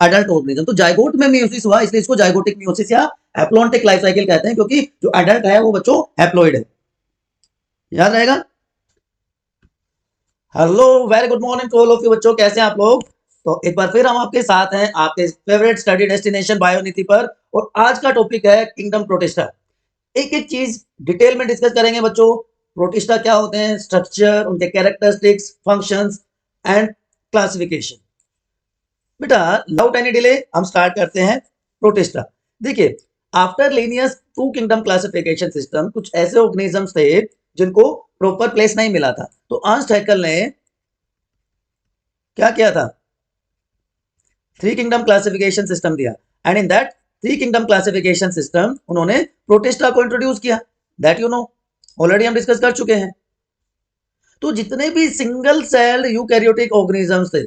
Adult organism. तो zygote में meiosis हुआ, इसलिए इसको जायगोटिक मियोसिस या हैप्लॉन्टिक लाइफ साइकिल कहते हैं, क्योंकि जो अडल्ट है वो बच्चों हैप्लॉइड है। याद रहेगा। Hello, very good morning to all of you बच्चों, कैसे हैं आप लोग। तो एक बार फिर हम आपके साथ हैं आपके फेवरेट स्टडी डेस्टिनेशन बायोनीति पर, और आज का टॉपिक है किंगडम प्रोटिस्टा। एक एक चीज डिटेल में डिस्कस करेंगे बच्चों। प्रोटिस्टा क्या होते हैं, स्ट्रक्चर, उनके कैरेक्टरिस्टिक्स, फंक्शंस एंड क्लासिफिकेशन। बेटा विदाउट एनी डिले हम स्टार्ट करते हैं प्रोटिस्टा। देखिए, after Linnaeus two kingdom classification system, कुछ ऐसे ऑर्गेनिजम्स थे जिनको प्रॉपर प्लेस नहीं मिला था, तो अर्नस्ट हैकेल ने क्या किया था, थ्री किंगडम क्लासिफिकेशन सिस्टम दिया। And in that three kingdom classification system उन्होंने प्रोटिस्टा को इंट्रोड्यूस किया। दैट यू नो, ऑलरेडी हम डिस्कस कर चुके हैं। तो जितने भी सिंगल सेल्ड यूकैरियोटिक ऑर्गेनिजम्स थे,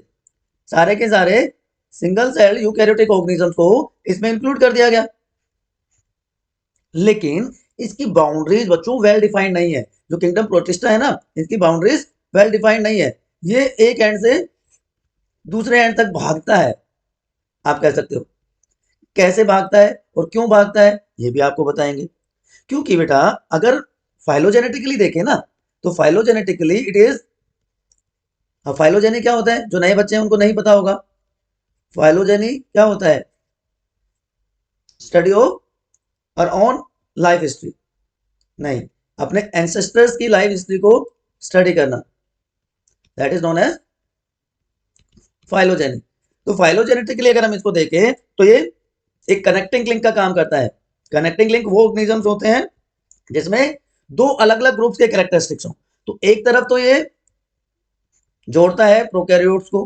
सारे के सारे सिंगल सेल्ड यूकैरियोटिक ऑर्गेनिजम्स को इसमें इंक्लूड कर दिया गया। लेकिन इसकी बाउंड्रीज बच्चों वेल डिफाइंड नहीं है। जो किंगडम प्रोटिस्टा है ना, इसकी बाउंड्रीज वेल डिफाइंड नहीं है। ये एक एंड से दूसरे एंड तक भागता है, आप कह सकते हो। कैसे भागता है और क्यों भागता है ये भी आपको बताएंगे। क्योंकि बेटा अगर फाइलोजेनेटिकली देखें ना, तो फाइलोजेनेटिकली इट इज, फाइलोजेनी क्या होता है, जो नए बच्चे हैं उनको नहीं पता होगा। फाइलोजेनी क्या होता है, स्टडी ऑफ और ऑन लाइफ हिस्ट्री, नहीं, अपने एंसेस्टर्स की लाइफ हिस्ट्री को स्टडी करना, that is known as phylogeny. तो फाइलोजेनेटिकली अगर हम इसको देखें तो ये एक कनेक्टिंग लिंक का काम करता है। कनेक्टिंग लिंक वो ऑर्गेनिजम्स होते हैं जिसमें दो अलग अलग ग्रुप्स के कैरेक्टरिस्टिक्स हो। तो एक तरफ तो ये जोड़ता है प्रोकैरियोट्स को,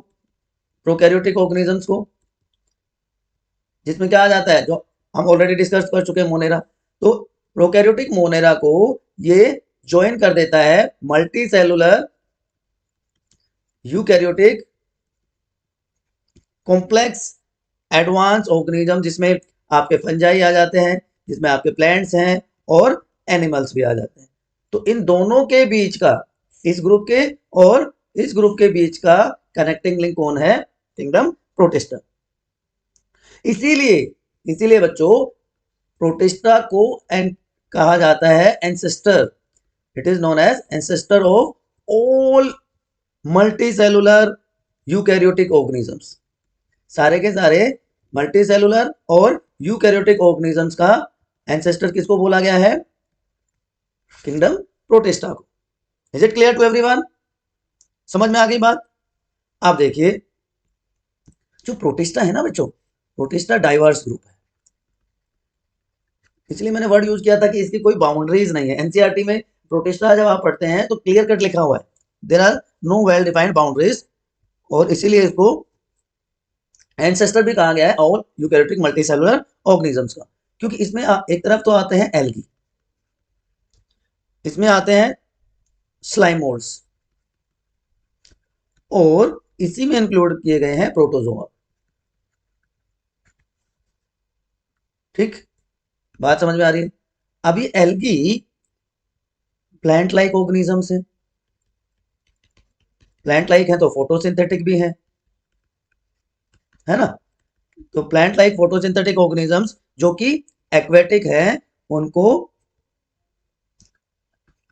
प्रोकैरियोटिक ऑर्गेनिजम्स को, जिसमें क्या आ जाता है, जो हम ऑलरेडी डिस्कस कर चुके हैं, मोनेरा। तो प्रोकैरियोटिक मोनेरा को ये ज्वाइन कर देता है multi cellular eukaryotic complex advance organism, जिसमें आपके फंजाई आ जाते हैं, जिसमें आपके प्लांट्स हैं और एनिमल्स भी आ जाते हैं। तो इन दोनों के बीच का, इस ग्रुप के और इस ग्रुप के बीच का कनेक्टिंग लिंक कौन है, किंगडम प्रोटिस्टा। इसीलिए इसीलिए बच्चों प्रोटिस्टा को कहा जाता है ancestor. It is known as ancestor of all multicellular eukaryotic organisms. सारे के सारे मल्टी सेलुलर और यूकैरियोटिक ऑर्गेनिजम्स का एंसेस्टर किसको बोला गया है, किंगडम प्रोटिस्टा को। Is it clear to everyone, समझ में आ गई बात। आप देखिए, जो प्रोटिस्टा है ना बच्चों, प्रोटिस्टा डाइवर्स ग्रुप है, इसलिए मैंने वर्ड यूज किया था कि इसकी कोई बाउंड्रीज नहीं है। एनसीईआरटी में प्रोटिस्टा जब आप पढ़ते हैं तो क्लियर कट लिखा हुआ है, there are no well defined boundaries, और इसीलिए इसको एंसेस्टर भी कहा गया है ऑल यूकैरियोटिक मल्टीसेलुलर ऑर्गेनिजम्स का। क्योंकि इसमें एक तरफ तो आते हैं एल्गी, इसमें आते हैं स्लाइम मोल्ड्स, और इसी में इंक्लूड किए गए हैं प्रोटोजोआ। ठीक, बात समझ में आ रही है। अभी एल्गी प्लांट लाइक ऑर्गेनिजम्स है, प्लांट लाइक है तो फोटोसिंथेटिक भी है ना। तो प्लांट लाइक फोटोसिंथेटिक ऑर्गेनिजम्स जो कि एक्वेटिक है, उनको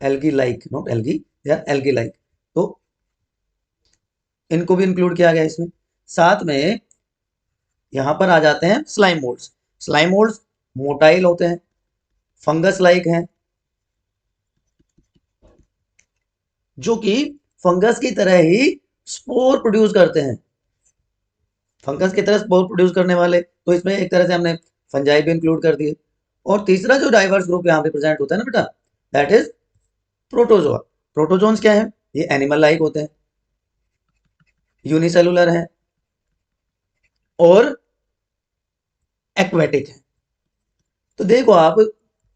एल्गी लाइक, नॉट एल्गी, या एल्गी लाइक, तो इनको भी इंक्लूड किया गया इसमें। साथ में यहां पर आ जाते हैं slime moulds. Slime moulds motile होते हैं, फंगस लाइक हैं, जो कि फंगस की तरह ही स्पोर प्रोड्यूस करते हैं, फंगस की तरह स्पोर प्रोड्यूस करने वाले। तो इसमें एक तरह से हमने फंजाई भी इंक्लूड कर दिए। और तीसरा जो डाइवर्स ग्रुप यहाँ पे प्रेजेंट होता है ना बेटा, दैट इज प्रोटोजोआ। प्रोटोजोन्स क्या है, ये एनिमल लाइक होते हैं, यूनिसेलुलर है और एक्वेटिक है। तो देखो आप,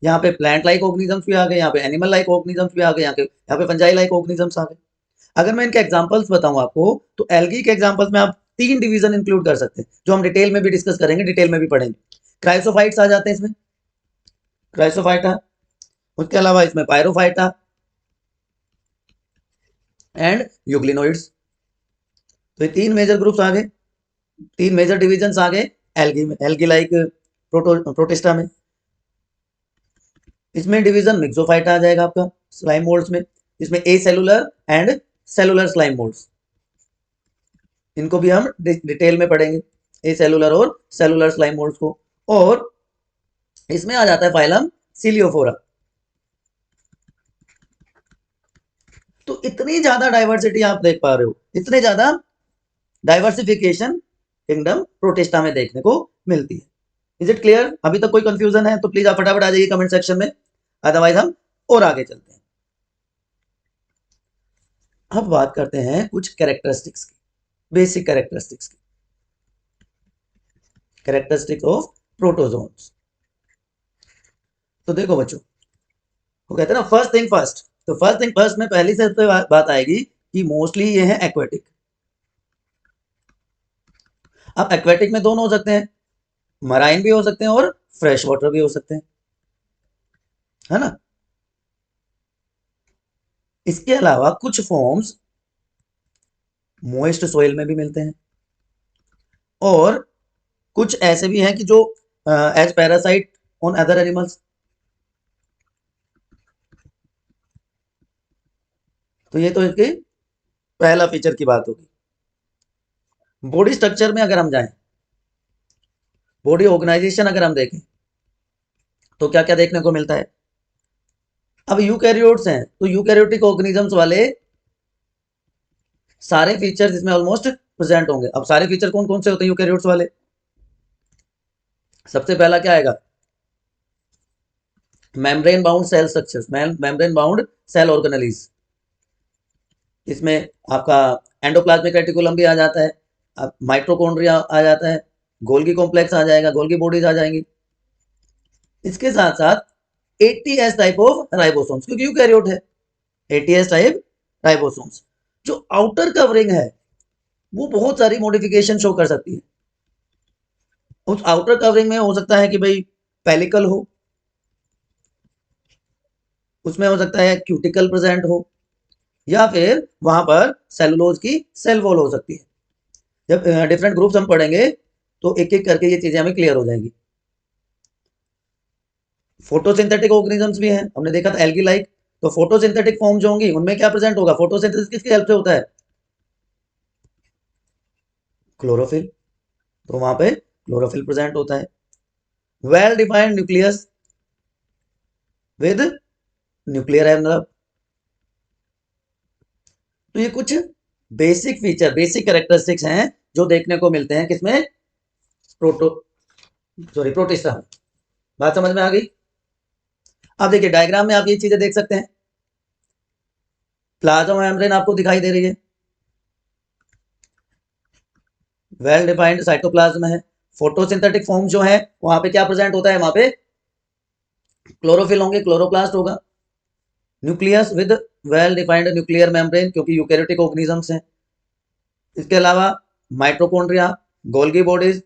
यहाँ पे प्लांट लाइक ऑर्गेनिजम्स भी आ गए, यहाँ पे एनिमल लाइक ऑर्गेनिजम्स भी आ गए, यहाँ पे फंजाई लाइक ऑर्गेनिजम्स आ गए। अगर मैं इनके एग्जांपल्स बताऊं आपको, तो एल्गी के एग्जांपल्स में आप तीन डिवीजन इंक्लूड कर सकते हैं, जो हम डिटेल में भी डिस्कस करेंगे, डिटेल में भी पढ़ेंगे। क्राइसोफाइट्स आ जाते हैं इसमें, क्राइसोफाइटा, उसके अलावा इसमें पायरोफाइटा एंड यूग्लिनोइड्स। तो ये तीन मेजर ग्रुप्स आ गए। तीन मेजर डिविजन्स आ गए एल्गी में, एल्गी लाइक प्रोटिस्टा में। इसमें डिवीजन मिक्सोफाइटा आ जाएगा आपका स्लाइम मोल्ड्स में, जिसमें acellular and cellular slime moulds, इनको भी हम डिटेल में पढ़ेंगे, ए सेलुलर और सेलुलर स्लाइम मोल्ड्स को। और इसमें आ जाता है फाइलम सिलियोफोरा। तो इतनी ज्यादा डाइवर्सिटी आप देख पा रहे हो, इतने ज्यादा डाइवर्सिफिकेशन किंगडम प्रोटिस्टा में देखने को मिलती है। Is it clear? अभी तक कोई कंफ्यूजन है तो प्लीज आप फटाफट आ जाइए कमेंट सेक्शन में, अदरवाइज हम और आगे चलते हैं। अब बात करते हैं कुछ कैरेक्टरिस्टिक्स की, बेसिक कैरेक्टरिस्टिक्स की, कैरेक्टरिस्टिक्स ऑफ प्रोटोजोन्स। तो देखो बच्चों, वो कहते हैं ना फर्स्ट थिंग फर्स्ट, तो फर्स्ट थिंग फर्स्ट में पहली से बात आएगी कि मोस्टली ये है एक्वेटिक। अब एक्वेटिक में दोनों हो सकते हैं, मराइन भी हो सकते हैं और फ्रेश वाटर भी हो सकते हैं, है ना। इसके अलावा कुछ फॉर्म्स मोइस्ट सोइल में भी मिलते हैं, और कुछ ऐसे भी हैं कि जो as parasite on other animals. तो ये तो इसके पहला फीचर की बात होगी। बॉडी स्ट्रक्चर में अगर हम जाएं, बॉडी ऑर्गेनाइजेशन अगर हम देखें, तो क्या क्या देखने को मिलता है। अब यूकैरियोट्स हैं, तो यूकैरियोटिक ऑर्गेनिजम्स वाले सारे फीचर्स इसमें ऑलमोस्ट प्रेजेंट होंगे। अब सारे फीचर कौन कौन से होते हैं यूकैरियोट्स वाले? सबसे पहला क्या आएगा? Membrane bound cell structures, membrane bound cell organelles. इसमें आपका एंडोप्लाज्मिक रेटिकुलम भी आ जाता है, अब माइटोकॉन्ड्रिया आ जाता है, गोल्गी कॉम्प्लेक्स आ जाएगा, गोल्गी बॉडीज आ जाएंगी। इसके साथ साथ एटीएस टाइप ऑफ राइबोसोम्स, क्योंकि यूकैरियोट है, एटीएस टाइप राइबोसोम्स। जो आउटर कवरिंग है वो बहुत सारी मॉडिफिकेशन शो कर सकती है। उस आउटर कवरिंग में हो सकता है कि भाई पेलिकल हो, उसमें हो सकता है क्यूटिकल प्रेजेंट हो, या फिर वहां पर सेलुलोज की सेल वॉल हो सकती है। जब डिफरेंट ग्रुप्स हम पढ़ेंगे तो एक एक करके ये चीजें हमें क्लियर हो जाएंगी। फोटोसिंथेटिक ऑर्गेनिजम्स भी हैं, हमने देखा था एल्गी लाइक। तो फोटोसिंथेटिक फॉर्म जो होंगी उनमें क्या प्रेजेंट होगा? फोटोसिंथेसिस किसकी हेल्प से होता है? क्लोरोफिल। तो वहां पे क्लोरोफिल प्रेजेंट होता है। Well defined nucleus with nuclear envelope. तो ये कुछ बेसिक फीचर, बेसिक कैरेक्टरिस्टिक्स हैं जो देखने को मिलते हैं किसमें? प्रोटो सॉरी प्रोटिस्टा में। बात समझ में आ गई? अब देखिए डायग्राम में आप ये चीजें देख सकते हैं, प्लाज्मा मेम्ब्रेन आपको दिखाई दे रही है, वेल डिफाइंड साइटोप्लाज्म है। फोटोसिंथेटिक फॉर्म जो है वहां पे क्या प्रेजेंट होता है? वहां पे क्लोरोफिल होंगे, क्लोरोप्लास्ट होगा। Nucleus with well defined nuclear membrane, क्योंकि यूकैरियोटिक ऑर्गेनिजम्स हैं। इसके अलावा mitochondria, Golgi bodies,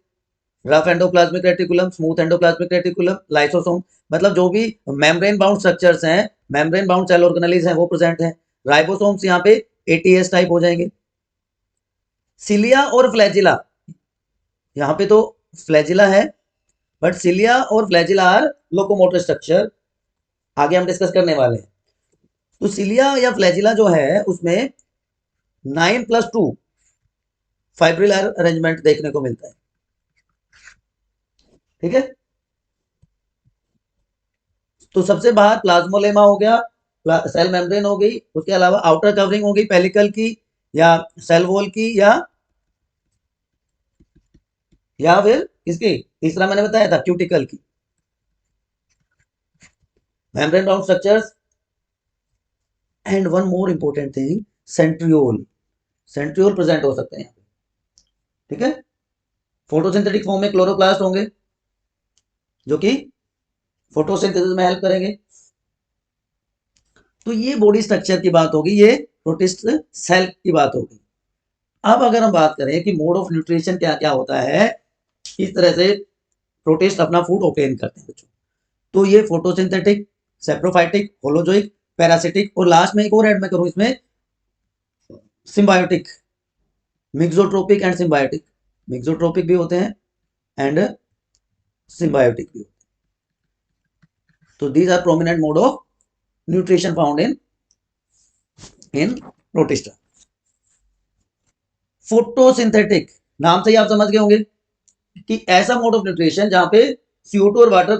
rough endoplasmic reticulum, smooth endoplasmic reticulum, lysosome, मतलब जो भी मेम्ब्रेन बाउंड स्ट्रक्चर्स हैं, मेम्ब्रेन बाउंड सेल ऑर्गेनेलीज हैं, वो प्रेजेंट हैं। राइबोसोम्स यहाँ पे एटीएस टाइप हो जाएंगे। सिलिया और फ्लैजिला, यहाँ पे तो फ्लैजिला है, बट सिलिया और फ्लैजिला आर लोकोमोटर स्ट्रक्चर, आगे हम डिस्कस करने वाले हैं। तो सिलिया या फ्लैजिला जो है उसमें 9+2 फाइब्रिलर अरेंजमेंट देखने को मिलता है, ठीक है। तो सबसे बाहर प्लाज्मोलेमा हो गया, सेल मेम्ब्रेन हो गई, उसके अलावा आउटर कवरिंग हो गई पेलिकल की या सेल वॉल की, या फिर इसकी तीसरा मैंने बताया था क्यूटिकल की। Membrane bound structures and one more important thing, centriole, centriole present हो सकते हैं, ठीक है। फोटोसिंथेटिक फॉर्म में क्लोरोप्लास्ट होंगे जो कि फोटोसिंथेसिस में हेल्प करेंगे। तो ये बॉडी स्ट्रक्चर की बात होगी, ये प्रोटिस्ट सेल की बात होगी। अब अगर हम बात करें कि मोड ऑफ न्यूट्रिशन क्या क्या होता है, इस तरह से प्रोटिस्ट अपना फूड ऑब्टेन करते हैं बच्चों। तो ये फोटोसिंथेटिक, सेप्रोफाइटिक, होलोजोइक, पैरासिटिक, और लास्ट में एक और ऐड मैं करूं इसमें, symbiotic, mixotrophic and symbiotic. Mixotrophic भी होते हैं एंड सिम्बायोटिक भी होते हैं। तो these are prominent mode of nutrition found in Protista. Photosynthetic, नाम से ही आप समझ गए होंगे कि ऐसा मोड ऑफ न्यूट्रिशन जहां पे CO2 और वाटर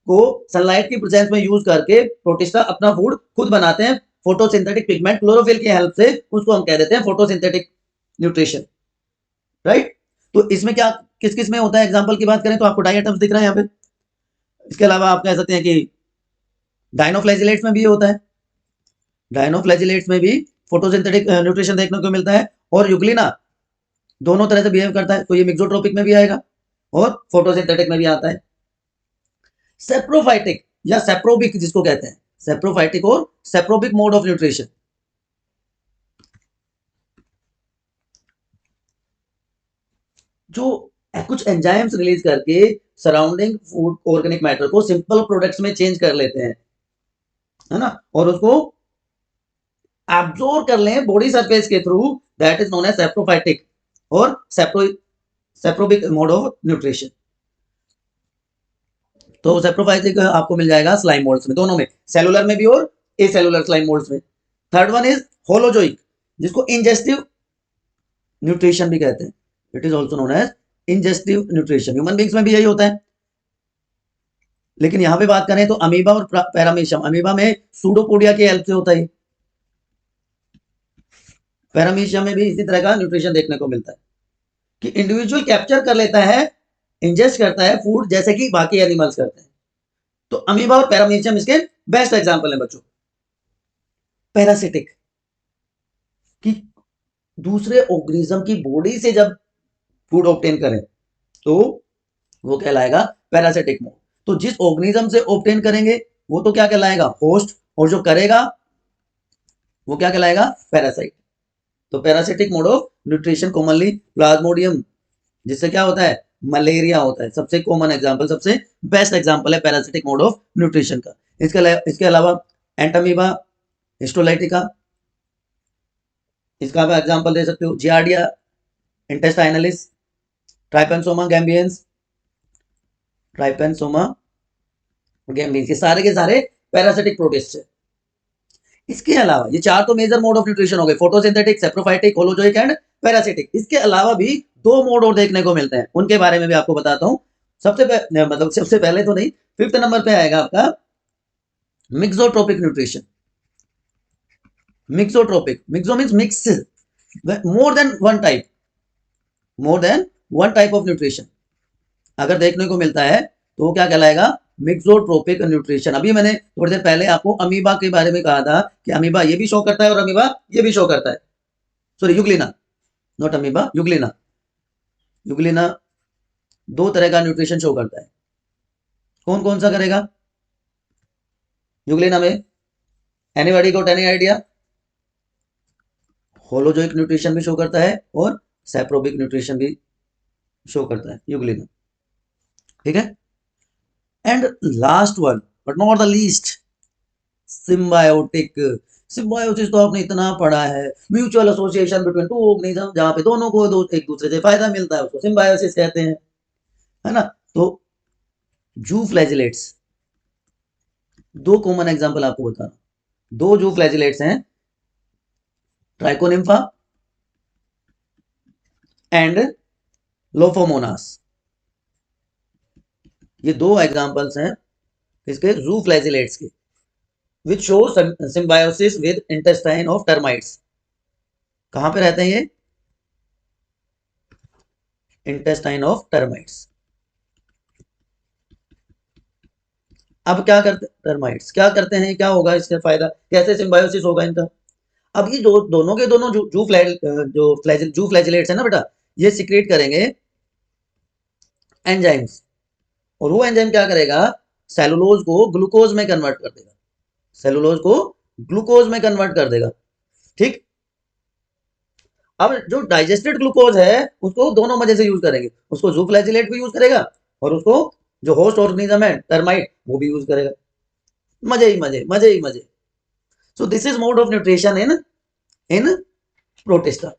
को सनलाइट की प्रेजेंस में यूज करके प्रोटिस्टा अपना फूड खुद बनाते हैं फोटोसिंथेटिक पिगमेंट क्लोरोफिल की हेल्प से, उसको हम कह देते हैं फोटोसिंथेटिक न्यूट्रिशन, राइट। तो इसमें क्या किस किस में होता है, एग्जांपल की बात करें तो आपको डाइएटम्स दिख रहा है यहाँ पे। इसके अलावा आप कह सकते हैं कि डायनोफ्लैजिलेट्स में भी होता है, डायनोफ्लैजिलेट्स में भी फोटोसिंथेटिक न्यूट्रिशन देखने को मिलता है, और यूग्लिना दोनों तरह से बिहेव करता है, तो ये मिक्सोट्रोपिक में भी आएगा और फोटोसिंथेटिक में भी आता है। सेप्रोफाइटिक या सेप्रोबिक जिसको कहते हैं, सेप्रोफाइटिक और सेप्रोबिक मोड ऑफ न्यूट्रिशन। जो कुछ एंजाइम्स रिलीज करके सराउंडिंग फूड ऑर्गेनिक मैटर को सिंपल प्रोडक्ट्स में चेंज कर लेते हैं, है ना, और उसको एब्जॉर्ब कर लें बॉडी सरफेस के through, that is known as saprophytic और सेप्रोबिक मोड ऑफ न्यूट्रिशन। तो सेप्रोफाइटिक आपको मिल जाएगा स्लाइम मोल्ड्स में, दोनों में, सेलुलर में भी और एसेलुलर स्लाइम मोल्ड्स में। थर्ड वन इज होलोजोइक, जिसको इंजेस्टिव न्यूट्रिशन भी कहते हैं, it is also known as ingestive nutrition. Human beings में भी यही होता है, लेकिन यहां पे बात करें तो अमीबा और पैरामीशियम, अमीबा में सूडोपोडिया की हेल्प से होता है, पैरामीशियम में भी इसी तरह का न्यूट्रिशन देखने को मिलता है कि इंडिविजुअल कैप्चर कर लेता है, इंजेस्ट करता है फूड जैसे कि बाकी एनिमल्स करते हैं। तो अमीबा और पैरामीशियम इसके बेस्ट एग्जांपल है बच्चों। पैरासिटिक, कि दूसरे ऑर्गेनिज्म की बॉडी से जब फूड ऑब्टेन करें तो वो कहलाएगा पैरासिटिक मोड। तो जिस ऑर्गेनिज्म से ऑब्टेन करेंगे वो तो क्या कहलाएगा, होस्ट, और जो करेगा वो क्या कहलाएगा, पैरासाइट। तो parasitic mode of nutrition commonly Plasmodium, जिससे क्या होता है, मलेरिया होता है, सबसे कॉमन एग्जांपल, सबसे बेस्ट एग्जांपल है पैरासिटिक मोड ऑफ न्यूट्रिशन का। इसके अलावा एंटामीबा हिस्टोलाइटिका, इसका आप एग्जांपल दे सकते हो, जियार्डिया इंटेस्टाइनलिस, ट्राइपेनसोमा गैम्बियंस, ट्राइपेनसोमा गैम्बियंस, ये सारे के सारे पैरासिटिक प्रोटिस्ट है। इसके अलावा ये चार तो मेजर मोड ऑफ न्यूट्रिशन हो गए, photosynthetic, saprophytic, holozoic and parasitic. इसके अलावा भी दो मोड और देखने को मिलते हैं, उनके बारे में भी आपको बताता हूं। मतलब सबसे पहले तो नहीं, फिफ्थ नंबर पे आएगा आपका mixotrophic nutrition. Mixotrophic, mixo means mix, more than one type, more than one type of nutrition अगर देखने को मिलता है तो वो क्या कहलाएगा, मिक्सोट्रोपिक न्यूट्रिशन। अभी मैंने थोड़ी देर पहले आपको अमीबा के बारे में कहा था कि अमीबा ये भी शो करता है और अमीबा ये भी शो करता है, sorry Euglena, not amoeba, Euglena. Euglena दो तरह का न्यूट्रिशन शो करता है, कौन कौन सा करेगा यूग्लिना में, anybody got any idea? Holozoic nutrition भी शो करता है और सैप्रोबिक न्यूट्रिशन भी शो करता है यूग्लिना, ठीक है। And last one but not the least, symbiotic. Symbiosis तो आपने इतना पढ़ा है, mutual association between two organism, जहां पे दोनों को एक दूसरे से फायदा मिलता है, उसको सिम्बायोसिस कहते हैं, है ना। तो जू फ्लैजिलेट्स, दो कॉमन एग्जांपल आपको बता रहा हूं, दो जू फ्लैजिलेट्स हैं, ट्राइकोनिम्फा एंड लोफोमोनास। ये दो एग्जांपल्स हैं इसके जू फ्लैजिलेट्स के, which show symbiosis with intestine of termites. कहां पे रहते हैं ये, इंटेस्टाइन ऑफ टर्माइट्स। अब क्या करते टर्माइट्स क्या करते हैं, क्या होगा इसका फायदा, कैसे सिम्बायोसिस होगा इनका। अब ये दोनों के दोनों जू फ्लैजिलेट्स है ना बेटा, ये सिक्रेट करेंगे एंजाइम्स, और वो एंजाइम क्या करेगा, सेलुलोज को ग्लूकोज में कन्वर्ट कर देगा, सेलुलोज को ग्लूकोज में कन्वर्ट कर देगा, ठीक। अब जो डाइजेस्टेड ग्लूकोज है उसको दोनों मजे से यूज करेंगे, उसको जू फ्लैजिलेट भी यूज करेगा और उसको जो होस्ट ऑर्गेनिज्म है टर्माइट वो भी यूज करेगा, मजे ही मजे, मजे ही मजे। So this is mode of nutrition in in protista.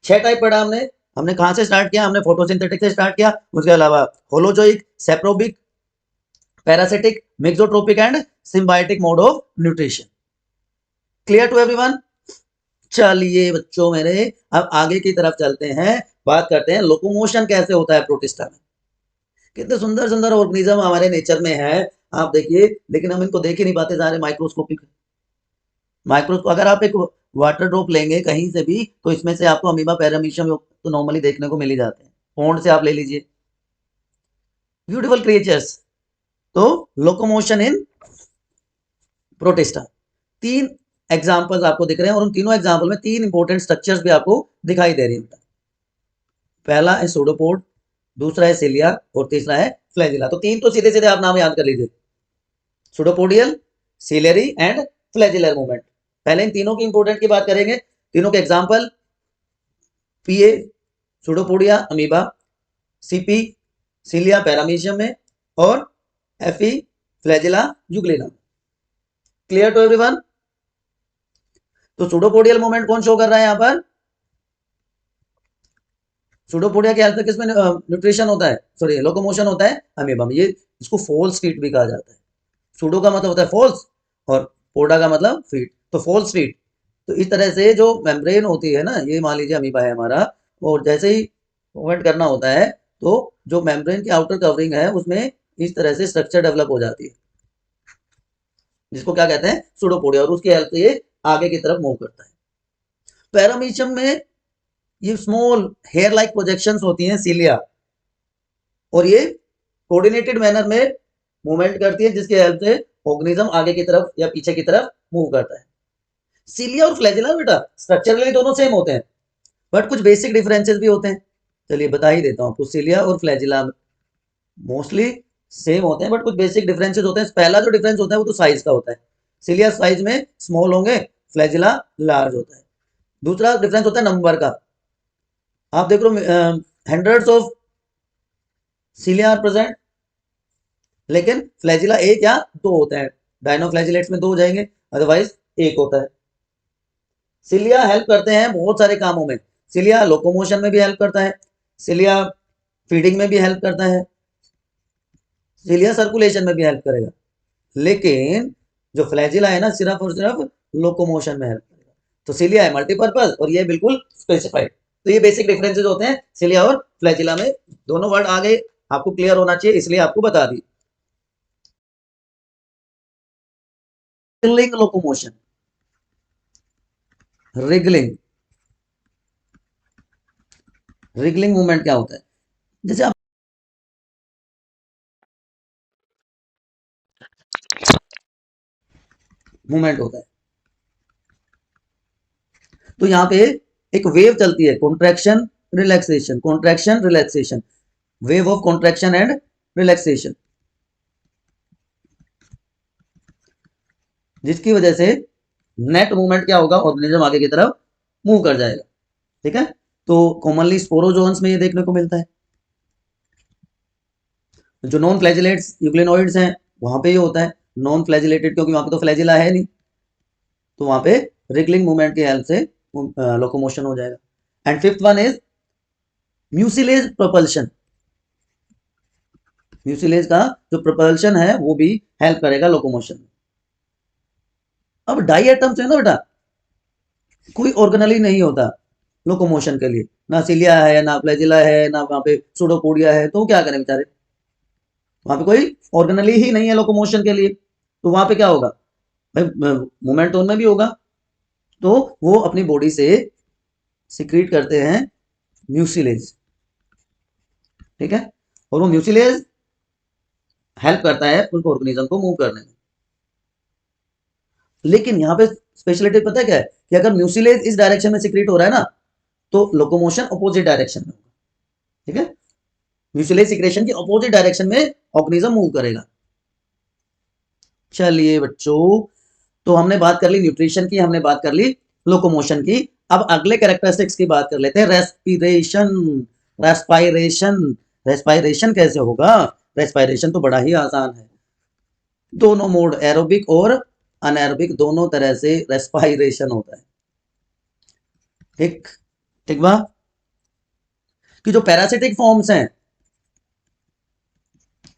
6 type पढ़ा हमने, हमने कहाँ से स्टार्ट किया? हमने फोटोसिंथेटिक से स्टार्ट किया, उसके अलावा holozoic, saprobic, parasitic, mixotrophic and symbiotic mode of nutrition. Clear to everyone? चलिए बच्चों मेरे, अब आगे की तरफ चलते हैं, बात करते हैं लोकोमोशन कैसे होता है प्रोटिस्टा में। कितने सुंदर सुंदर ऑर्गेनिज्म हमारे नेचर में है, आप देखिए, लेकिन हम इनको देख ही नहीं पाते, सारे माइक्रोस्कोपिक। माइक्रोस्कोप, अगर आप एक वाटर ड्रॉप लेंगे कहीं से भी, तो इसमें से आपको अमीबा, पैरामीशियम तो नॉर्मली देखने को मिल ही जाते हैं। पॉन्ड से आप ले लीजिए, ब्यूटीफुल क्रिएचर्स। तो लोकोमोशन इन प्रोटिस्टा, तीन एग्जांपल्स आपको दिख रहे हैं, और उन तीनों एग्जांपल में तीन इंपॉर्टेंट स्ट्रक्चर्स भी आपको दिखाई दे रही है। पहला है सूडोपोड, दूसरा है सिलिया, और तीसरा है फ्लैजिला। तो तीन तो सीधे सीधे आप नाम याद कर लीजिए, सूडोपोडियल, सिलियरी एंड फ्लैजिलर मूवमेंट। पहले इन तीनों की इंपॉर्टेंट की बात करेंगे, तीनों के example, P A pseudopodia amoeba, C P cilia paramecium में, और F E flagella euglena. Clear to everyone? तो सूडोपोडियल मूवमेंट कौन शो कर रहा है यहाँ पर? सूडोपोडिया के हेल्प से किसमें न्यूट्रिशन होता है, सॉरी लोकोमोशन होता है अमीबा में। ये इसको फॉल्स फीट भी कहा जाता है। सूडो का मतलब होता है फॉल्स, और पोडा का मतलब फीट, तो फॉल्स फीट। तो इस तरह से जो मेम्ब्रेन होती है ना, ये मान लीजिए अमीबा है हमारा, और जैसे ही मूवमेंट करना होता है, तो जो मेम्ब्रेन की आउटर कवरिंग है उसमें इस तरह से स्ट्रक्चर डेवलप हो जाती है, जिसको क्या कहते हैं? सूडोपोडिया, और उसकी हेल्प से ये आगे की तरफ मूव करता है। पैरामीशियम में ये स्मॉल हेयर लाइक प्रोजेक्शंस होती हैं सिलिया, और ये कोऑर्डिनेटेड मैनर में मूवमेंट करती है, जिसके हेल्प से ऑर्गेनिज्म आगे की तरफ या पीछे की तरफ मूव करता है। सिलिया और फ्लैजिला बेटा स्ट्रक्चरली दोनों सेम होते हैं, बट कुछ बेसिक डिफरेंसेस भी होते हैं। चलिए बता ही देता हूँ आपको, सिलिया और फ्लैजिला मोस्टली सेम होते हैं, बट कुछ बेसिक डिफरेंसेस होते हैं। पहला जो डिफरेंस होता है वो तो साइज का होता है, सिलिया साइज में स्मॉल होंगे, फ्लैजिला लार्ज होता है। दूसरा डिफरेंस होता है नंबर का, आप देख लो hundreds of cilia are present, लेकिन फ्लैजिला एक या दो होते हैं। डायनोफ्लैजिलेट्स में दो हो जाएंगे, अदरवाइज एक होता है। सिलिया हेल्प करते हैं बहुत सारे कामों में, सिलिया लोकोमोशन में भी हेल्प करता है, सिलिया फीडिंग में भी हेल्प करता है, सिलिया सर्कुलेशन में भी हेल्प करेगा, लेकिन जो फ्लैजिला है ना, सिर्फ और सिर्फ लोकोमोशन में हेल्प करेगा। तो सिलिया है मल्टीपर्पज, और ये बिल्कुल स्पेसिफाइड। तो ये बेसिक डिफरेंसेस होते हैं सिलिया और फ्लैजिला में। दोनों वर्ड आगे आपको क्लियर होना चाहिए, इसलिए आपको बता दी। Wriggling locomotion, wriggling, wriggling movement क्या होता है? जैसे आप मूवमेंट होता है, तो यहाँ पे एक वेव चलती है, contraction relaxation, contraction relaxation, wave of contraction and relaxation, जिसकी वजह से नेट मूवमेंट क्या होगा, ऑर्गेनिज्म आगे की तरफ मूव कर जाएगा। ठीक है, तो कॉमनली स्पोरोजोन्स में ये देखने को मिलता है। जो नॉन फ्लैजिलेट्स यूग्लिनोइड्स हैं वहां पे ये होता है, नॉन फ्लैजिलेटेड क्योंकि वहां पे तो फ्लैजिला है नहीं, तो वहां पे रिगलिंग मूवमेंट की हेल्प से लोकोमोशन हो जाएगा। And fifth one is mucilage propulsion, mucilage का जो प्रोपल्शन है वो भी हेल्प करेगा लोकोमोशन में। अब डाई एटम्स है ना बेटा, कोई ऑर्गेनली नहीं होता लोकोमोशन के लिए, ना सिलिया है, ना फ्लैजिला है, ना वहां पे सूडोपोडिया है, तो क्या करें बेचारे, वहां पे कोई ऑर्गेनली ही नहीं है लोकोमोशन के लिए, तो वहां पे क्या होगा भाई, मूवमेंट तो उनमें भी होगा, तो वो अपनी बॉडी से सिक्रीट करते हैं म्यूसिलेज। ठीक है, और वो म्यूसिलेज हेल्प करता है उनको ऑर्गेनिज्म को मूव करने में। लेकिन यहाँ पे स्पेशलिटी पता है क्या है, कि अगर म्यूसिलेज इस डायरेक्शन में सिक्रीट हो रहा है ना, तो लोकोमोशन अपोजिट डायरेक्शन में होगा। ठीक है, म्यूसिलेज सिक्रेशन की अपोजिट डायरेक्शन में ऑर्गेनिज्म मूव करेगा। चलिए बच्चों, तो हमने बात कर ली न्यूट्रिशन की, हमने बात कर ली लोकोमोशन की। अब अगले कैरेक्टरिस्टिक्स की बात कर लेते हैं, रेस्पिरेशन। रेस्पायरेशन, रेस्पायरेशन कैसे होगा? रेस्पायरेशन तो बड़ा ही आसान है, दोनों मोड एरोबिक और अनएरोबिक दोनों तरह से रेस्पायरेशन होता है। ठीक, ठीक बा। कि जो पैरासिटिक फॉर्म्स हैं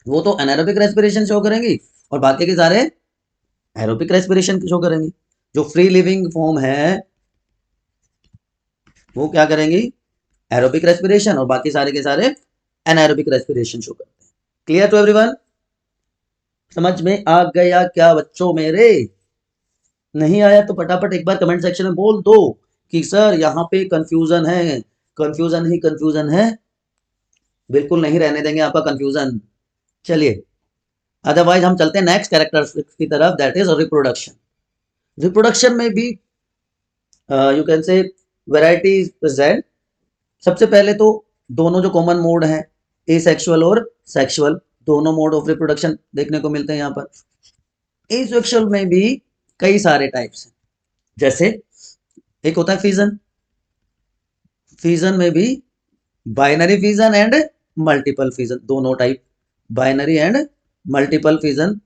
वो तो एनारोबिक रेस्पिरेशन शो करेंगी और बाकी के सारे एरोबिक रेस्पिरेशन शो करेंगी। जो फ्री लिविंग फॉर्म है वो क्या करेंगी, एरोबिक रेस्पिरेशन, और बाकी सारे के सारे एनारोबिक रेस्पिरेशन शो करते हैं। Clear to everyone? समझ में आ गया क्या बच्चों मेरे? नहीं आया तो फटाफट एक बार कमेंट सेक्शन में बोल दो कि सर यहाँ पे कंफ्यूजन है। कंफ्यूजन ही कंफ्यूजन है, बिल्कुल नहीं रहने देंगे आपका कंफ्यूजन। चलिए, अदरवाइज हम चलते हैं नेक्स्ट कैरेक्टरिस्टिक्स की तरफ, दैट इज रिप्रोडक्शन। रिप्रोडक्शन में भी you can say variety present. सबसे पहले तो दोनों जो कॉमन मोड हैं, एसेक्सुअल और सेक्सुअल, दोनों मोड ऑफ रिप्रोडक्शन देखने को मिलते हैं यहाँ पर। एसेक्सुअल में भी कई सारे टाइप्स हैं, जैसे एक होता है फिजन। फिजन में भी binary fission and multiple fission, दोनों type, binary and multiple fission.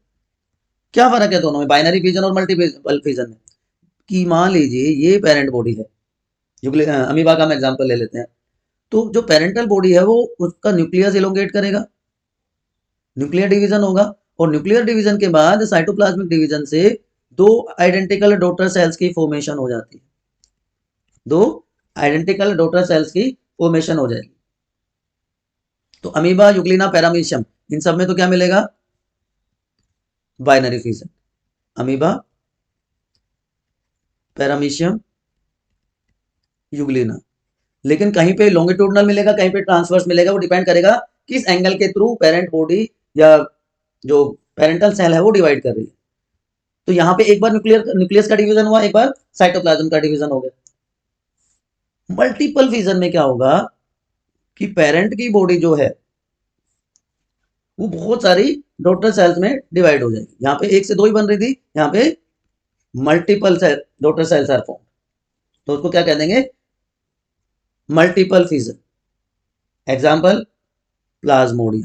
क्या फर्क है दोनों में, बाइनरी फिजन और मल्टीपल फिजन में? कि मान लीजिए ये पेरेंट बॉडी है, अमीबा का हम एग्जांपल ले लेते हैं। तो जो पेरेंटल बॉडी है वो उसका न्यूक्लियस इलोंगेट करेगा, न्यूक्लियर डिवीजन होगा, और न्यूक्लियर डिवीजन के बाद साइटोप्लाज्मिक डिवीजन से दो आइडेंटिकल डॉटर सेल्स की फॉर्मेशन हो जाती है, दो आइडेंटिकल डॉटर सेल्स की फॉर्मेशन हो जाएगी। तो अमीबा, यूग्लिना, पैरामीशियम, इन सब में तो क्या मिलेगा, binary fission. Amoeba, paramecium, Euglena. लेकिन कहीं पे लॉन्गिट्यूडनल मिलेगा, कहीं पे ट्रांसवर्स मिलेगा, वो डिपेंड करेगा किस एंगल के थ्रू पेरेंट बॉडी या जो पेरेंटल सेल है वो डिवाइड कर रही है। तो यहाँ पे एक बार न्यूक्लियस का डिवीजन हुआ, एक बार साइटोप्लाज्म का डिवीजन हो गया। मल्टीपल फिजन में क्या होगा कि पेरेंट की बॉडी जो है वो बहुत सारी डॉटर सेल्स में डिवाइड हो जाएगी। यहाँ पे एक से दो ही बन रही थी, यहाँ पे multiple cell daughter cells are form, तो उसको क्या कह देंगे, मल्टीपल फिजन। Example Plasmodium.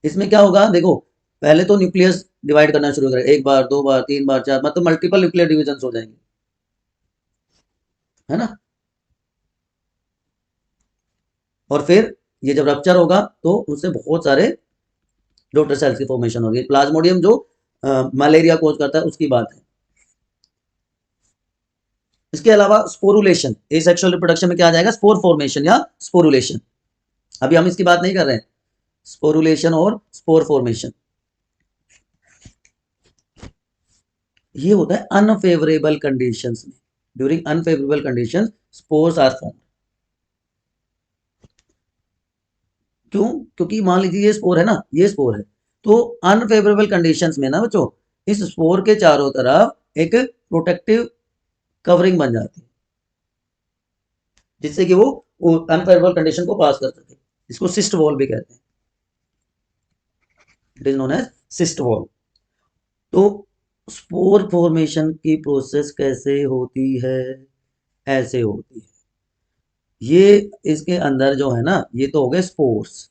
इसमें क्या होगा, देखो पहले तो न्यूक्लियस डिवाइड करना शुरू करेगा, एक बार, दो बार, तीन बार, चार, मतलब मल्टीपल न्यूक्लियर डिविजन हो जाएंगे, है ना। और फिर ये जब रप्चर होगा तो उससे बहुत सारे डॉटर सेल्स की फॉर्मेशन होगी। प्लाज्मोडियम जो मलेरिया कोज करता है उसकी बात है। इसके अलावा स्पोरुलेशन, एसेक्सुअल रिप्रोडक्शन में क्या आ जाएगा, स्पोर फॉर्मेशन या स्पोरुलेशन। अभी हम इसकी बात नहीं कर रहे हैं, स्पोरुलेशन और स्पोर फॉर्मेशन। ये होता है अनफेवरेबल कंडीशंस में, during unfavourable conditions spores are formed. क्यों? क्योंकि मान लीजिए ये स्पोर है ना, ये स्पोर है, तो अनफेवरेबल कंडीशंस में ना बच्चों, इस स्पोर के चारों तरफ एक प्रोटेक्टिव कवरिंग बन जाती है, जिससे कि वो अनफेवरेबल कंडीशन को पास कर सके। इसको सिस्ट वॉल भी कहते हैं, it is known as cyst wall. तो स्पोर फॉर्मेशन की प्रोसेस कैसे होती है, ऐसे होती है। ये इसके अंदर जो है ना, ये तो हो गए स्पोर्स।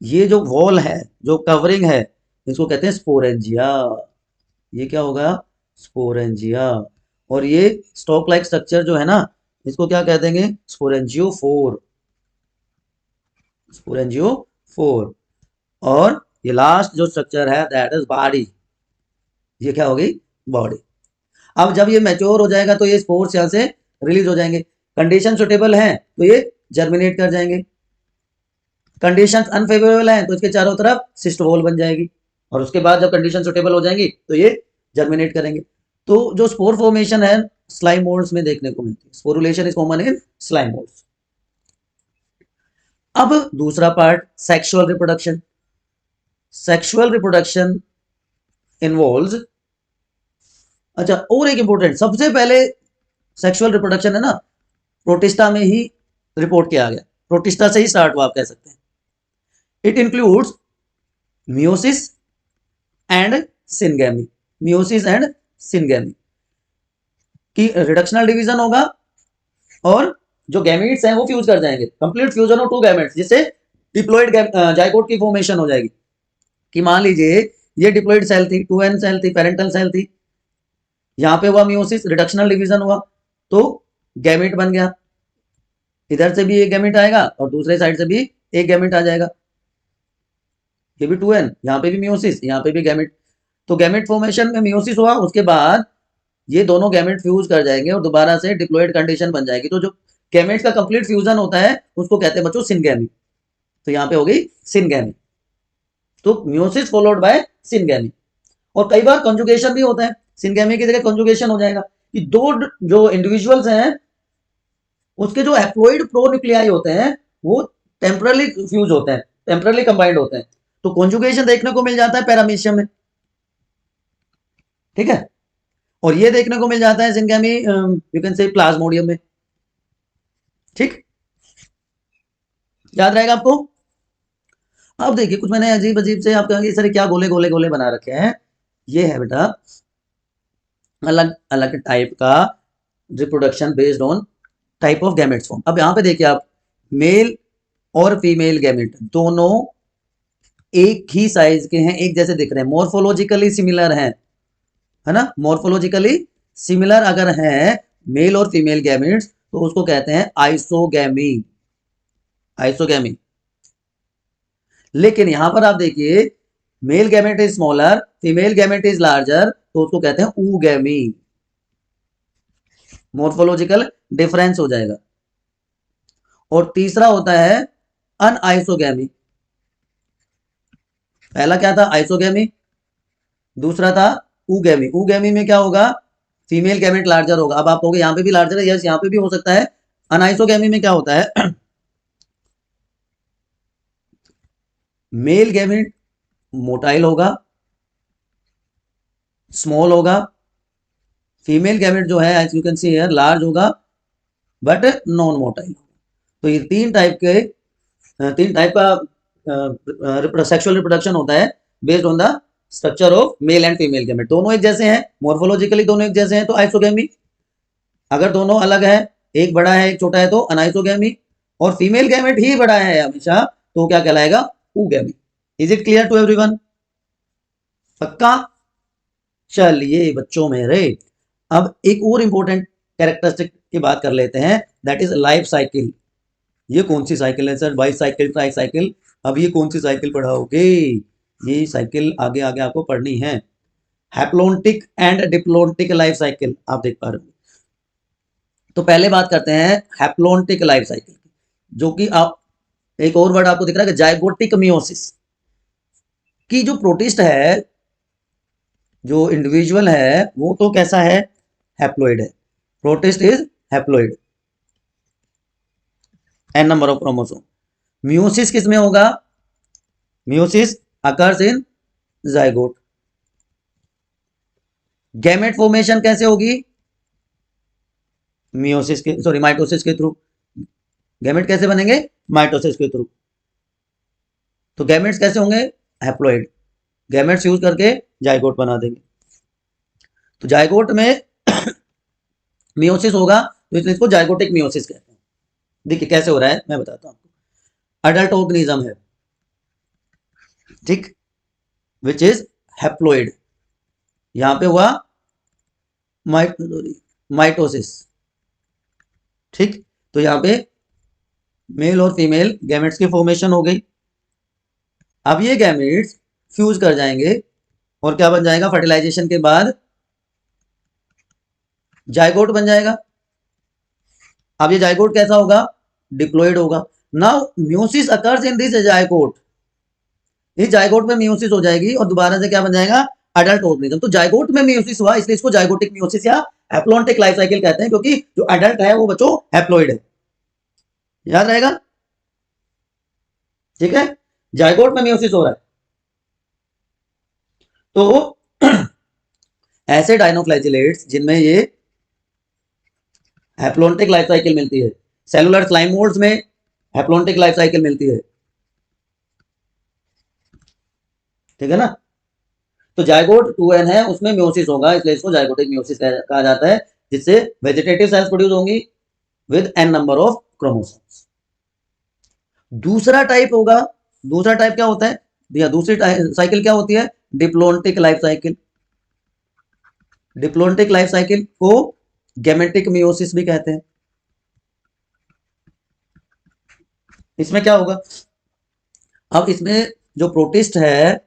ये जो वॉल है, जो कवरिंग है, इसको कहते हैं स्पोरेंजिया। ये क्या होगा, स्पोरेंजिया। और ये स्टॉक लाइक स्ट्रक्चर जो है ना, इसको क्या कह देंगे, स्पोरेंजियोफोर, स्पोरेंजियोफोर। और ये लास्ट जो स्ट्रक्चर है दैट इज बॉडी। ये क्या होगी, बॉडी। अब जब ये मैच्योर हो जाएगा तो ये स्पोर्स यहाँ से रिलीज हो जाएंगे। कंडीशन सुटेबल है तो ये जर्मिनेट कर जाएंगे, कंडीशंस अनफेवरेबल हैं तो इसके चारों तरफ सिस्ट वॉल बन जाएगी, और उसके बाद जब कंडीशन सुटेबल हो जाएंगी तो ये जर्मिनेट करेंगे। तो जो स्पोर फॉर्मेशन है स्लाइम मोल्ड्स में देखने को मिलती है। Sporulation is common in slime moulds. अब दूसरा part, sexual reproduction. Sexual reproduction involves, अच्छा और एक इंपॉर्टेंट, सबसे पहले सेक्सुअल रिप्रोडक्शन है ना, प्रोटिस्टा में ही रिपोर्ट किया गया, प्रोटिस्टा से ही स्टार्ट हुआ आप कह सकते हैं। It includes meiosis and syngamy, meiosis and syngamy की रिडक्शनल डिवीजन होगा, और जो गैमेट्स हैं वो फ्यूज कर जाएंगे, complete fusion of two gametes, जिससे डिप्लॉइड जाइगोट की फॉर्मेशन हो जाएगी। कि मान लीजिए ये डिप्लॉइड सेल थी, 2n सेल थी, पेरेंटल सेल थी, यहाँ पे हुआ मियोसिस, रिडक्शनल डिवीजन हुआ, तो गैमेट बन गया, इधर से भी एक गैमेट आएगा और दूसरे साइड से भी एक गैमेट आ जाएगा, ये भी 2n, यहाँ पे भी मियोसिस, यहाँ पे भी गैमेट। तो गैमेट फॉर्मेशन में मियोसिस हुआ, उसके बाद ये दोनों गैमेट फ्यूज कर जाएंगे और दोबारा से डिप्लॉयड कंडीशन बन जाएगी। तो जो गैमेट्स का कंप्लीट फ्यूजन होता है उसको कहते हैं बच्चों सिनगैमी। तो यहाँ पे हो गई सिनगैमी, तो मियोसिस फॉलोड बाय सिनगैमी। और कई बार कंजुगेशन भी होता है, सिनगैमी की जगह कंजुगेशन हो जाएगा कि दो जो इंडिविजुअल्स हैं उसके जो हैप्लॉइड प्रोन्यूक्लियाई होते हैं वो टेम्परली फ्यूज होते हैं, टेम्परली कंबाइंड होते हैं, तो कंजुगेशन देखने को मिल जाता है पैरामीशियम में, ठीक है। और ये देखने को मिल जाता है syngamy you can say Plasmodium में, ठीक, याद रहेगा आपको। अब देखिए कुछ मैंने अजीब अजीब से आपका ये सारे क्या गोले गोले गोले बना रखे हैं, ये है बेटा अलग अलग टाइप का reproduction based on type of gametes form. अब यहाँ पे देखिए आप, मेल और फीमेल गैमेट दोनों एक ही साइज के हैं, एक जैसे दिख रहे हैं, मॉर्फोलॉजिकली सिमिलर हैं, है ना, मॉर्फोलॉजिकली सिमिलर अगर हैं मेल और फीमेल गैमेट्स तो उसको कहते हैं आइसोगैमी, आइसोगैमी। लेकिन यहां पर आप देखिए male gamete is smaller, female gamete is larger, तो उसको कहते हैं ऊगैमी, मॉर्फोलॉजिकल डिफरेंस हो जाएगा। और तीसरा होता है अनआइसोगैमी, पहला क्या था आइसोगैमी, दूसरा था ऊगैमी। ऊगैमी में क्या होगा, फीमेल गैमेट लार्जर होगा। अब आप कहोगे यहाँ पे भी लार्जर है, यस यहाँ पे भी हो सकता है। अनआइसोगैमी में क्या होता है मेल गैमेट मोटाइल होगा, स्मॉल होगा, फीमेल गैमेट जो है as you can see here large होगा बट नॉन मोटाइल। तो ये तीन टाइप का सेक्सुअल रिप्रोडक्शन होता है based on the structure of male and female gamete. दोनों एक जैसे हैं, मॉर्फोलॉजिकली दोनों एक जैसे हैं तो आइसोगैमी। अगर दोनों अलग है, एक बड़ा है एक छोटा है, तो अनाइसोगैमी। और फीमेल गैमेट ही बड़ा है हमेशा, तो क्या कहलाएगा, oogamy. Is it clear to everyone, पक्का। चलिए बच्चों मेरे, अब एक और इंपॉर्टेंट कैरेक्टरिस्टिक की बात कर लेते हैं, दैट इज लाइफ साइकिल। ये कौन सी साइकिल है sir, by cycle try cycle, अब ये कौन सी साइकिल पढ़ाओगे, ये साइकिल आगे आगे आपको पढ़नी है। Haplontic and diplontic life cycle आप देख पा रहे हो। तो पहले बात करते हैं हैप्लोन्टिक लाइफ साइकिल की, जो कि आप एक और वर्ड आपको दिख रहा है कि जाइगोटिक मियोसिस की जो प्रोटिस्ट है, जो इंडिविजुअल है वो तो कैसा है, हैप्लोइड है, protist is haploid, n number of chromosome. Meiosis किस में होगा, meiosis occurs in zygote. Gamete formation कैसे होगी, मियोसिस के सॉरी माइटोसिस के थ्रू। गैमेट कैसे बनेंगे, माइटोसिस के थ्रू। तो गैमेट्स कैसे होंगे, हैप्लोइड, गैमेट्स यूज करके जाइगोट बना देंगे। तो जाइगोट में मियोसिस होगा तो इसलिए इसको जाइगोटिक मियोसिस कहते हैं। देखिए कैसे हो रहा है मैं बताता हूं आपको। अडल्ट ऑर्गेनिज्म है, ठीक, विच इज हैप्लोइड, यहां पे हुआ माइटोसिस, ठीक। तो यहां पे मेल और फीमेल गैमेट्स की फॉर्मेशन हो गई। अब ये गैमेट्स फ्यूज कर जाएंगे और क्या बन जाएगा, फर्टिलाइजेशन के बाद जाइगोट बन जाएगा। अब ये जाइगोट कैसा होगा, डिप्लॉयड होगा। Now meiosis occurs in this zygote, इस जाइगोट में म्यूसिस हो जाएगी और दोबारा से क्या बन जाएगा, अडल्ट ऑर्गेनिज्म। तो जाइगोट में म्यूसिस हुआ इसलिए इसको जाइगोटिक म्यूसिस या हैप्लोन्टिक लाइफ साइकिल कहते हैं, क्योंकि जो अडल्ट है वो बच्चों हैप्लोइड है, याद रहेगा, ठीक है। जाइगोट में म्यूसिस हो रहा है तो ऐसे डायनोफ्लैजिलेट्स जिनमें ये हैप्लोन्टिक लाइफ साइकिल मिलती है, सेलुलर स्लाइम मोल्ड्स में हैप्लोन्टिक लाइफ साइकिल मिलती है, ठीक है ना। तो जाइगोट 2n है, उसमें म्यूसिस होगा इसलिए इसको जाइगोटिक म्यूसिस कहा जाता है, जिससे वेजिटेटिव सेल्स प्रोड्यूस होंगी with n number of chromosomes. दूसरा टाइप होगा, दूसरा टाइप क्या होता है, या दूसरी साइकिल क्या होती है, diplontic life cycle. Diplontic life cycle को गैमेटिक मियोसिस भी कहते हैं। इसमें क्या होगा, अब इसमें जो प्रोटिस्ट है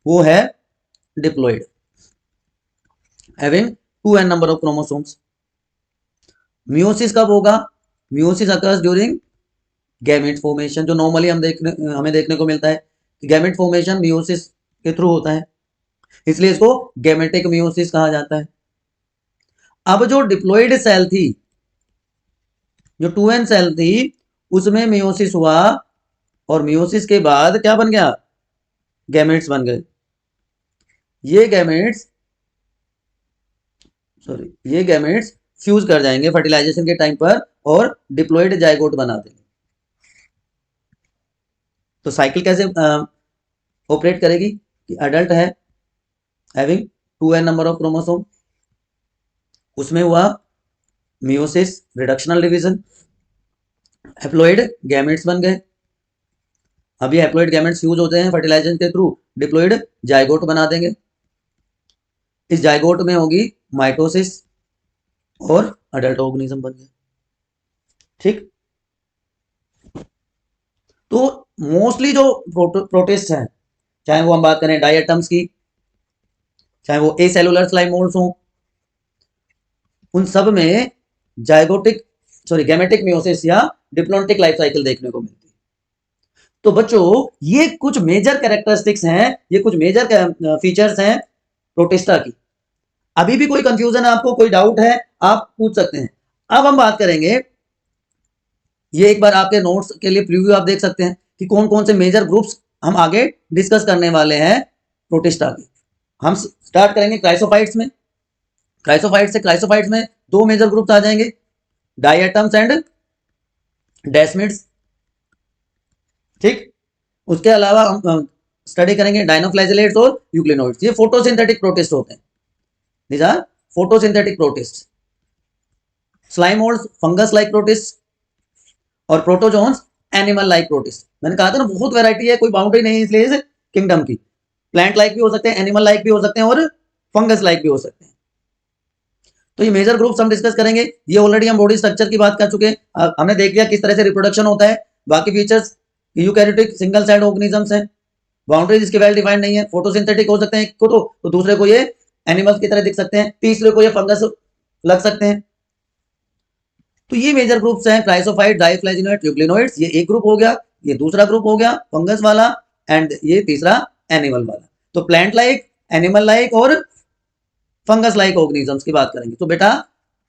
वो है diploid, having 2n number of chromosomes. Meiosis कब होगा, meiosis occurs during gamete formation, जो नॉर्मली हमें देखने को मिलता है कि गैमेट फॉर्मेशन मियोसिस के थ्रू होता है, इसलिए इसको गैमेटिक मियोसिस कहा जाता है। अब जो डिप्लॉइड सेल थी, जो 2n सेल थी, उसमें मियोसिस हुआ और मियोसिस के बाद क्या बन गया, गैमेट्स बन गए। ये गैमेट्स ये गैमेट्स फ्यूज कर जाएंगे फर्टिलाइजेशन के टाइम पर और डिप्लॉइड जाइगोट बना देंगे। तो साइकिल कैसे ऑपरेट करेगी कि अडल्ट है having 2n number of chromosome, उसमें हुआ meiosis reductional division, haploid gametes बन गए। अब ये हैप्लॉइड गैमेट्स फ्यूज होते हैं फर्टिलाइजेशन के थ्रू, डिप्लॉइड जाइगोट बना देंगे। इस जाइगोट में होगी माइटोसिस और अडल्ट ऑर्गेनिज्म बन गए। ठीक, तो मोस्टली जो प्रोटिस्ट हैं, चाहे वो हम बात करें डायटम्स की, चाहे वो एसेलुलर स्लाइम मोल्ड्स हों, उन सब में जाइगोटिक गैमेटिक मियोसिस या डिप्लॉन्टिक लाइफ साइकिल देखने को मिलती है। तो बच्चों ये कुछ मेजर कैरेक्टरिस्टिक्स हैं, ये कुछ मेजर फीचर्स हैं प्रोटिस्टा की। अभी भी कोई कंफ्यूजन है आपको, कोई डाउट है, आप पूछ सकते हैं। अब हम बात करेंगे, ये एक बार आपके नोट्स के लिए प्रीव्यू आप देख सकते हैं कि कौन कौन से मेजर ग्रुप्स हम आगे डिस्कस करने वाले हैं प्रोटिस्टा के। हम स्टार्ट करेंगे क्राइसोफाइट्स में। क्राइसोफाइट्स में दो मेजर ग्रुप्स आ जाएंगे, डायटम्स एंड डेस्मिड्स। ठीक, उसके अलावा हम स्टडी करेंगे डायनोफ्लैजेलेट्स और यूक्लिनोइड्स। ये फोटोसिंथेटिक प्रोटिस्ट होते हैं, these are photosynthetic protists। Slime moulds fungus like protist और प्रोटोजोन्स एनिमल लाइक प्रोटिस्ट। मैंने कहा था ना बहुत वैरायटी है, कोई बाउंड्री नहीं है इसलिए इस किंगडम की। प्लांट लाइक भी हो सकते हैं, एनिमल लाइक भी हो सकते हैं और फंगस लाइक भी हो सकते हैं। तो ये मेजर ग्रुप्स हम डिस्कस करेंगे। ये ऑलरेडी हम बॉडी स्ट्रक्चर की बात कर चुके हैं, हमने देख लिया किस तरह से रिप्रोडक्शन होता है। बाकी features eukaryotic single cell organisms हैं, बाउंड्रीज इसके वेल डिफाइंड नहीं है, फोटोसिंथेटिक हो सकते हैं को तो दूसरे को ये एनिमल्स की तरह दिख सकते हैं, तीसरे को ये फंगस लग सकते हैं। तो ये मेजर ग्रुप्स हैं क्राइसोफाइट, डाइफ्लैजिनोइड, यूक्लिनोइड्स। ये एक ग्रुप हो गया, ये दूसरा ग्रुप हो गया फंगस वाला, एंड ये तीसरा एनिमल वाला। तो प्लांट लाइक, एनिमल लाइक और फंगस लाइक ऑर्गेनिजम्स की बात करेंगे। तो बेटा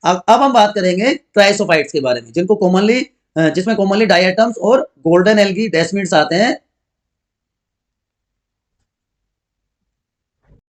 अब हम बात करेंगे क्राइसोफाइट्स के बारे में, जिसमें कॉमनली डायटम्स और गोल्डन एल्गी डेस्मिड्स आते हैं